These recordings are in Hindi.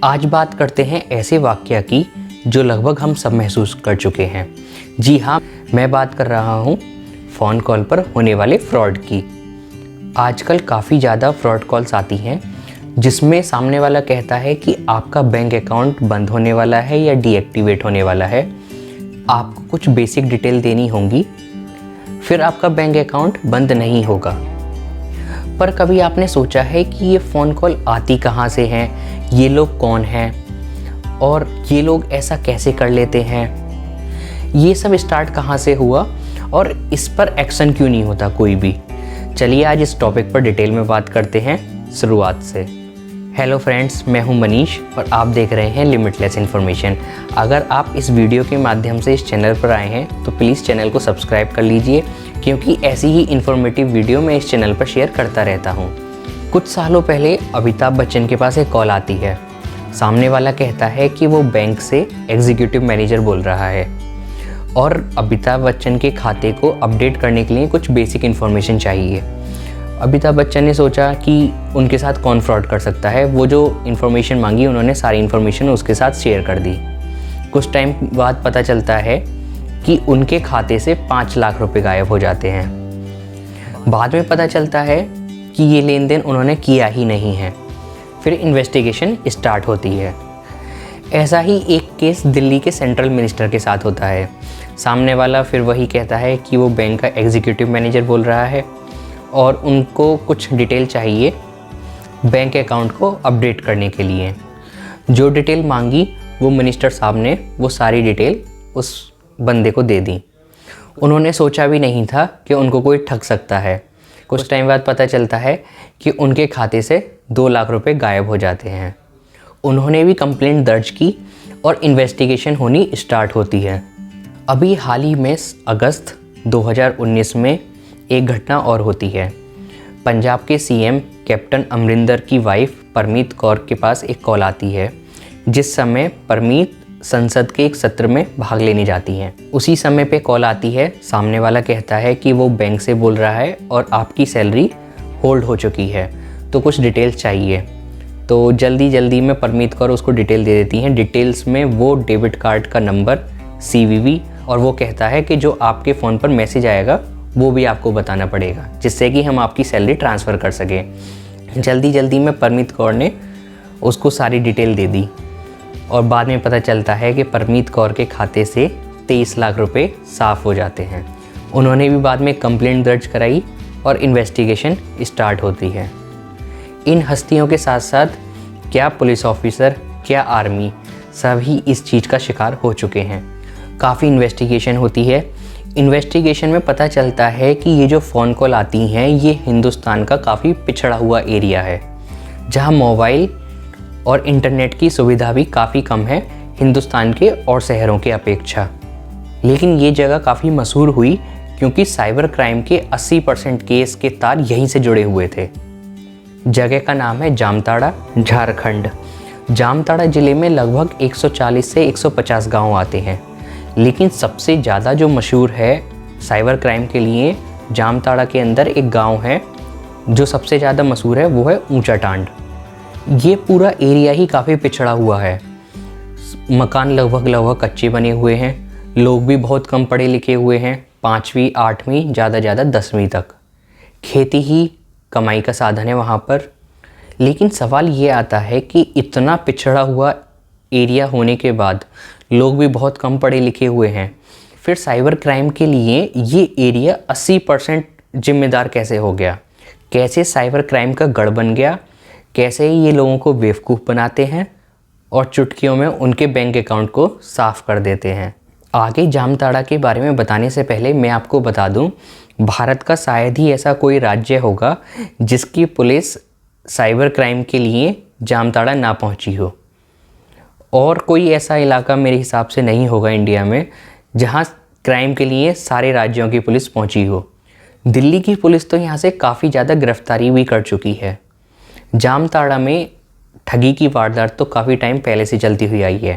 आज बात करते हैं ऐसे वाक़या की जो लगभग हम सब महसूस कर चुके हैं। जी हाँ, मैं बात कर रहा हूँ फ़ोन कॉल पर होने वाले फ्रॉड की। आजकल काफ़ी ज़्यादा फ्रॉड कॉल्स आती हैं जिसमें सामने वाला कहता है कि आपका बैंक अकाउंट बंद होने वाला है या डीएक्टिवेट होने वाला है, आपको कुछ बेसिक डिटेल देनी होंगी, फिर आपका बैंक अकाउंट बंद नहीं होगा। पर कभी आपने सोचा है कि ये फ़ोन कॉल आती कहाँ से हैं, ये लोग कौन हैं और ये लोग ऐसा कैसे कर लेते हैं, ये सब स्टार्ट कहाँ से हुआ और इस पर एक्शन क्यों नहीं होता कोई भी। चलिए आज इस टॉपिक पर डिटेल में बात करते हैं शुरुआत से। हेलो फ्रेंड्स, मैं हूं मनीष और आप देख रहे हैं लिमिटलेस इन्फॉर्मेशन। अगर आप इस वीडियो के माध्यम से इस चैनल पर आए हैं तो प्लीज़ चैनल को सब्सक्राइब कर लीजिए, क्योंकि ऐसी ही इन्फॉर्मेटिव वीडियो मैं इस चैनल पर शेयर करता रहता हूं। कुछ सालों पहले अमिताभ बच्चन के पास एक कॉल आती है। सामने वाला कहता है कि वो बैंक से एग्जीक्यूटिव मैनेजर बोल रहा है और अमिताभ बच्चन के खाते को अपडेट करने के लिए कुछ बेसिक इन्फॉर्मेशन चाहिए। अमिताभ बच्चन ने सोचा कि उनके साथ कौन फ्रॉड कर सकता है। वो जो इन्फॉर्मेशन मांगी उन्होंने सारी इन्फॉर्मेशन उसके साथ शेयर कर दी। कुछ टाइम बाद पता चलता है कि उनके खाते से 5 लाख रुपए गायब हो जाते हैं। बाद में पता चलता है कि ये लेन देन उन्होंने किया ही नहीं है। फिर इन्वेस्टिगेशन स्टार्ट होती है। ऐसा ही एक केस दिल्ली के सेंट्रल मिनिस्टर के साथ होता है। सामने वाला फिर वही कहता है कि वो बैंक का एग्जीक्यूटिव मैनेजर बोल रहा है और उनको कुछ डिटेल चाहिए बैंक अकाउंट को अपडेट करने के लिए। जो डिटेल मांगी वो मिनिस्टर साहब ने वो सारी डिटेल उस बंदे को दे दी। उन्होंने सोचा भी नहीं था कि उनको कोई ठग सकता है। कुछ टाइम बाद पता चलता है कि उनके खाते से 2 लाख रुपए गायब हो जाते हैं। उन्होंने भी कंप्लेंट दर्ज की और इन्वेस्टिगेशन होनी स्टार्ट होती है। अभी हाल ही में अगस्त 2019 में एक घटना और होती है। पंजाब के सीएम कैप्टन अमरिंदर की वाइफ परमीत कौर के पास एक कॉल आती है, जिस समय परमीत संसद के एक सत्र में भाग लेने जाती हैं। उसी समय पे कॉल आती है। सामने वाला कहता है कि वो बैंक से बोल रहा है और आपकी सैलरी होल्ड हो चुकी है, तो कुछ डिटेल्स चाहिए। तो जल्दी में परमीत कौर उसको डिटेल दे देती हैं। डिटेल्स में वो डेबिट कार्ड का नंबर, सीवीवी और वो कहता है कि जो आपके फ़ोन पर मैसेज आएगा वो भी आपको बताना पड़ेगा, जिससे कि हम आपकी सैलरी ट्रांसफ़र कर सकें। जल्दी में परमीत कौर ने उसको सारी डिटेल दे दी और बाद में पता चलता है कि परमीत कौर के खाते से 23 लाख रुपए साफ़ हो जाते हैं। उन्होंने भी बाद में कंप्लेंट दर्ज कराई और इन्वेस्टिगेशन स्टार्ट होती है। इन हस्तियों के साथ साथ क्या पुलिस ऑफिसर, क्या आर्मी, सभी इस चीज़ का शिकार हो चुके हैं। काफ़ी इन्वेस्टिगेशन होती है। इन्वेस्टिगेशन में पता चलता है कि ये जो फ़ोन कॉल आती हैं ये हिंदुस्तान का काफ़ी पिछड़ा हुआ एरिया है, जहाँ मोबाइल और इंटरनेट की सुविधा भी काफ़ी कम है हिंदुस्तान के और शहरों के अपेक्षा। लेकिन ये जगह काफ़ी मशहूर हुई क्योंकि साइबर क्राइम के 80% केस के तार यहीं से जुड़े हुए थे। जगह का नाम है जामताड़ा, झारखंड। जामताड़ा ज़िले में लगभग 140 से 150 गाँव आते हैं, लेकिन सबसे ज़्यादा जो मशहूर है साइबर क्राइम के लिए, जामताड़ा के अंदर एक गांव है जो सबसे ज़्यादा मशहूर है, वो है ऊंचा टांड। ये पूरा एरिया ही काफ़ी पिछड़ा हुआ है। मकान लगभग कच्चे बने हुए हैं। लोग भी बहुत कम पढ़े लिखे हुए हैं, 5वीं 8वीं ज़्यादा 10वीं तक। खेती ही कमाई का साधन है वहाँ पर। लेकिन सवाल ये आता है कि इतना पिछड़ा हुआ एरिया होने के बाद लोग भी बहुत कम पढ़े लिखे हुए हैं, फिर साइबर क्राइम के लिए ये एरिया 80% जिम्मेदार कैसे हो गया? कैसे साइबर क्राइम का गढ़ बन गया? कैसे ये लोगों को बेवकूफ़ बनाते हैं और चुटकियों में उनके बैंक अकाउंट को साफ़ कर देते हैं। आगे जामताड़ा के बारे में बताने से पहले मैं आपको बता दूं, भारत का शायद ही ऐसा कोई राज्य होगा जिसकी पुलिस साइबर क्राइम के लिए जामताड़ा ना पहुंची हो, और कोई ऐसा इलाका मेरे हिसाब से नहीं होगा इंडिया में जहां क्राइम के लिए सारे राज्यों की पुलिस पहुंची हो। दिल्ली की पुलिस तो यहाँ से काफ़ी ज़्यादा गिरफ्तारी भी कर चुकी है। जामताड़ा में ठगी की वारदात तो काफ़ी टाइम पहले से चलती हुई आई है।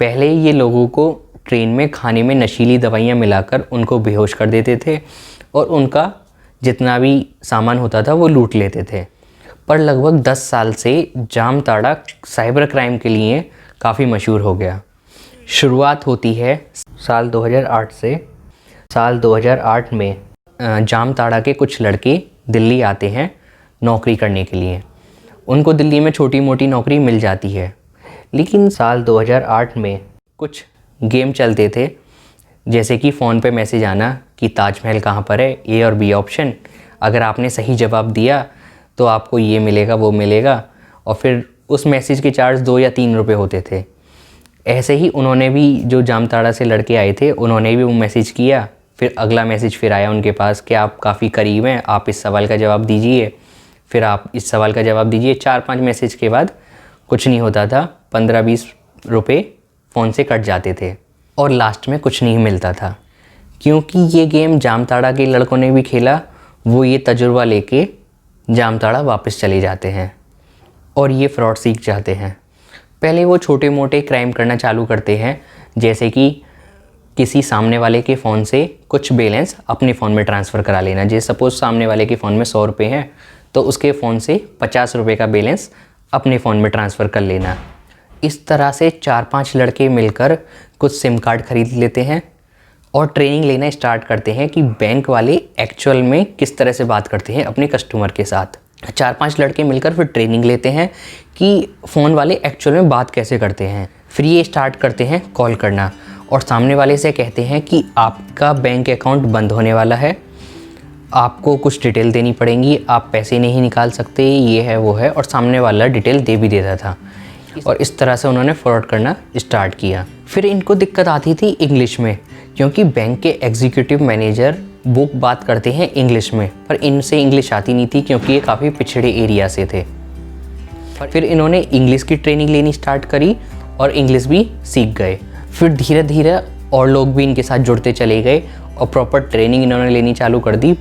पहले ये लोगों को ट्रेन में खाने में नशीली दवाइयाँ मिलाकर उनको बेहोश कर देते थे और उनका जितना भी सामान होता था वो लूट लेते थे। पर लगभग 10 साल से जामताड़ा साइबर क्राइम के लिए काफ़ी मशहूर हो गया। शुरुआत होती है साल 2008 से। साल 2008 में जामताड़ा के कुछ लड़के दिल्ली आते हैं नौकरी करने के लिए। उनको दिल्ली में छोटी मोटी नौकरी मिल जाती है, लेकिन साल 2008 में कुछ गेम चलते थे, जैसे कि फ़ोन पे मैसेज आना कि ताजमहल कहाँ पर है, ए और बी ऑप्शन। अगर आपने सही जवाब दिया तो आपको ये मिलेगा वो मिलेगा, और फिर उस मैसेज के चार्ज 2 या 3 रुपए होते थे। ऐसे ही उन्होंने भी, जो जामताड़ा से लड़के आए थे, उन्होंने भी वो मैसेज किया। फिर अगला मैसेज फिर आया उनके पास कि आप काफ़ी करीब हैं, आप इस सवाल का जवाब दीजिए, फिर आप इस सवाल का जवाब दीजिए। 4-5 मैसेज के बाद कुछ नहीं होता था, 15-20 रुपये फ़ोन से कट जाते थे और लास्ट में कुछ नहीं मिलता था। क्योंकि ये गेम जामताड़ा के लड़कों ने भी खेला, वो ये तजुर्बा लेके जामताड़ा वापस चले जाते हैं और ये फ्रॉड सीख जाते हैं। पहले वो छोटे मोटे क्राइम करना चालू करते हैं, जैसे कि किसी सामने वाले के फ़ोन से कुछ बैलेंस अपने फ़ोन में ट्रांसफ़र करा लेना। जैसे सपोज़ सामने वाले के फ़ोन में 100 रुपये हैं, तो उसके फ़ोन से 50 रुपये का बैलेंस अपने फ़ोन में ट्रांसफ़र कर लेना। इस तरह से 4-5 लड़के मिलकर कुछ सिम कार्ड खरीद लेते हैं और ट्रेनिंग लेना स्टार्ट करते हैं कि बैंक वाले एक्चुअल में किस तरह से बात करते हैं अपने कस्टमर के साथ। 4-5 लड़के मिलकर फिर ट्रेनिंग लेते हैं कि फ़ोन वाले एक्चुअल में बात कैसे करते हैं। फिर ये स्टार्ट करते हैं कॉल करना और सामने वाले से कहते हैं कि आपका बैंक अकाउंट बंद होने वाला है, आपको कुछ डिटेल देनी पड़ेंगी, आप पैसे नहीं निकाल सकते, ये है वो है, और सामने वाला डिटेल दे भी देता था। और इस तरह से उन्होंने फ्रॉड करना स्टार्ट किया। फिर इनको दिक्कत आती थी इंग्लिश में, क्योंकि बैंक के एग्जीक्यूटिव मैनेजर वो बात करते हैं इंग्लिश में, पर इनसे इंग्लिश आती नहीं थी क्योंकि ये काफ़ी पिछड़े एरिया से थे। फिर इन्होंने इंग्लिश की ट्रेनिंग लेनी स्टार्ट करी और इंग्लिश भी सीख गए। फिर धीरे धीरे और लोग भी इनके साथ जुड़ते चले गए और प्रॉपर ट्रेनिंग इन्होंने लेनी चालू कर दी।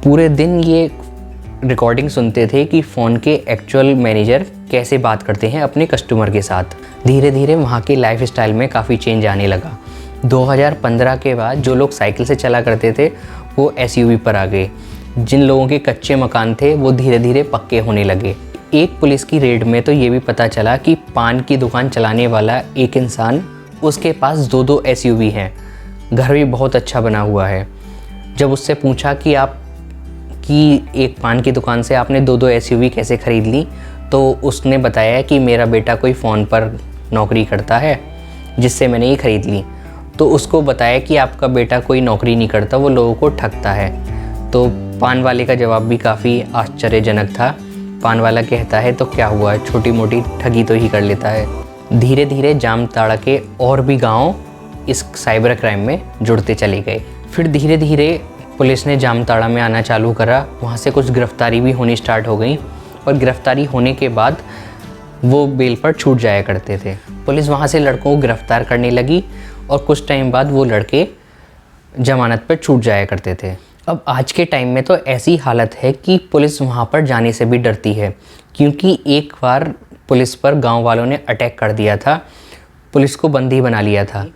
पूरे दिन ये रिकॉर्डिंग सुनते थे कि फ़ोन के एक्चुअल मैनेजर कैसे बात करते हैं अपने कस्टमर के साथ। धीरे धीरे वहाँ के लाइफ स्टाइल में काफ़ी चेंज आने लगा। 2015 के बाद जो लोग साइकिल से चला करते थे वो SUV पर आ गए। जिन लोगों के कच्चे मकान थे वो धीरे धीरे पक्के होने लगे। एक पुलिस की रेड में तो ये भी पता चला कि पान की दुकान चलाने वाला एक इंसान, उसके पास 2-2 SUV हैं, घर भी बहुत अच्छा बना हुआ है। जब उससे पूछा कि एक पान की दुकान से आपने 2-2 SUV कैसे ख़रीद ली, तो उसने बताया कि मेरा बेटा कोई फ़ोन पर नौकरी करता है जिससे मैंने ये ख़रीद ली। तो उसको बताया कि आपका बेटा कोई नौकरी नहीं करता, वो लोगों को ठगता है। तो पान वाले का जवाब भी काफ़ी आश्चर्यजनक था। पान वाला कहता है तो क्या हुआ, छोटी मोटी ठगी तो ही कर लेता है। धीरे धीरे जामताड़ा के और भी गांव इस साइबर क्राइम में जुड़ते चले गए। फिर धीरे धीरे पुलिस ने जामताड़ा में आना चालू करा। वहाँ से कुछ गिरफ्तारी भी होनी स्टार्ट हो गई और गिरफ्तारी होने के बाद वो बेल पर छूट जाया करते थे। पुलिस वहाँ से लड़कों को गिरफ्तार करने लगी और कुछ टाइम बाद वो लड़के जमानत पर छूट जाया करते थे। अब आज के टाइम में तो ऐसी हालत है कि पुलिस वहाँ पर जाने से भी डरती है, क्योंकि एक बार पुलिस पर गांव वालों ने अटैक कर दिया था, पुलिस को बंदी बना लिया था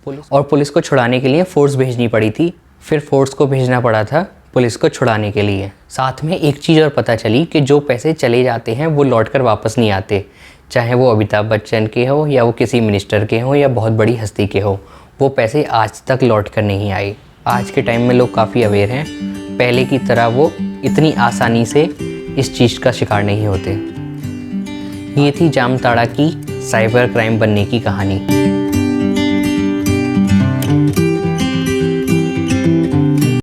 और पुलिस को छुड़ाने के लिए फ़ोर्स भेजनी पड़ी थी। फिर फोर्स को भेजना पड़ा था पुलिस को छुड़ाने के लिए। साथ में एक चीज़ और पता चली कि जो पैसे चले जाते हैं वो लौटकर वापस नहीं आते, चाहे वो अमिताभ बच्चन के हो या वो किसी मिनिस्टर के हो या बहुत बड़ी हस्ती के हो, वो पैसे आज तक लौट कर नहीं आए। आज के टाइम में लोग काफ़ी अवेयर हैं, पहले की तरह वो इतनी आसानी से इस चीज़ का शिकार नहीं होते। ये थी जामताड़ा की साइबर क्राइम बनने की कहानी।